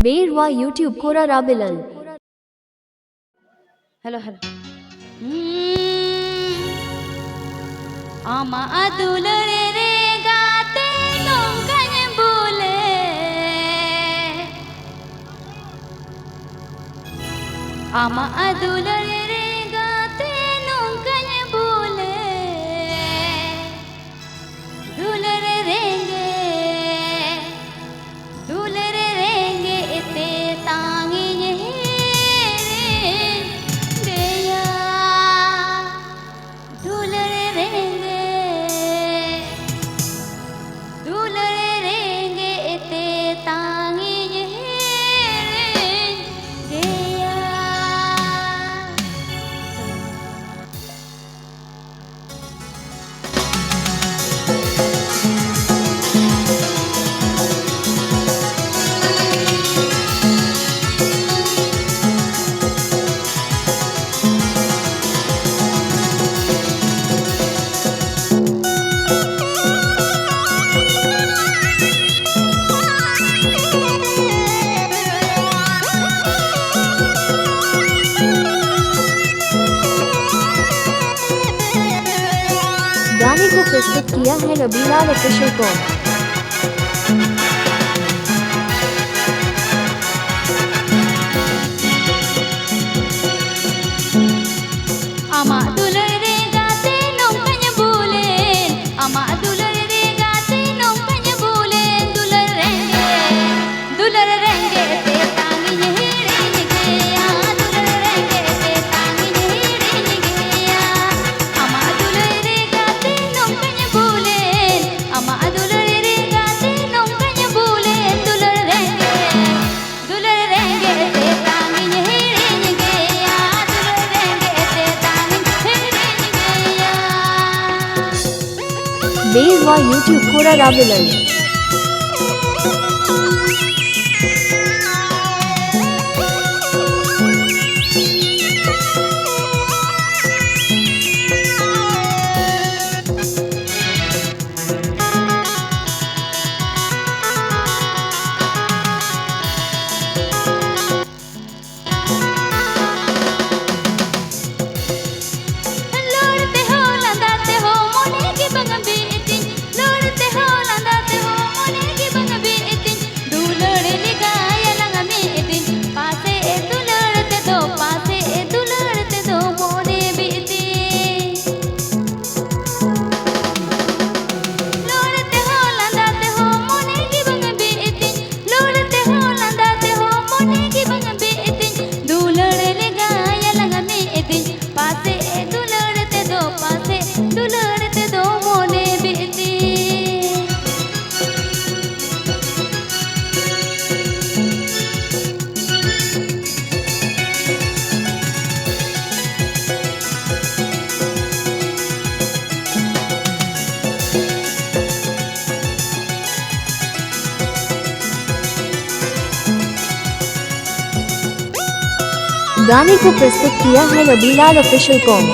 Beerwa YouTube Kora Rabilal. Hello hello आमा दुलरे रे गाते नोंगन बोले आमा दुलरे रे गाते नोंगन बोले दुलरे रेंगे इते तांगी गाने को प्रस्तुत किया है रबीलाल ऑफिशियल कॉम। आमा दुलरे गाते नोंगन बोले आमा दुलरे गाते नोंगन बोले दुलर रेंगे ते तांगी हेड़े गया दुलर रेंगे ते तांगी हेड़े गया आमा दुलरे गाते नोंगन बोले आमा दुलरे गाते नोंगन बोले दुलर रेंगे ते तांगी हेड़े गया दुलर रेंगे ते तांगी हेड़े गया Beerwa YouTube Kora Rabilal. लोड़ते हो लंदाते हो मोने की बंगबी इतिन लोड़ते हो लंदाते हो मोने की बंगबी इतिन दुलड़े लिगाया लंगमी इतिन पासे दुलड़ते दो मोने भी इतिन लोड़ते हो लंदाते हो मोने की बंगबी इतिन लोड़ते हो लंदाते हो मोने की बंगबी इतिन दुलड़े लिगाया लंगमी इतिन पासे दुलड़ते दो मोने भी इतिन गाने को प्रस्तुत किया है रबीलाल ऑफिशियल कॉम।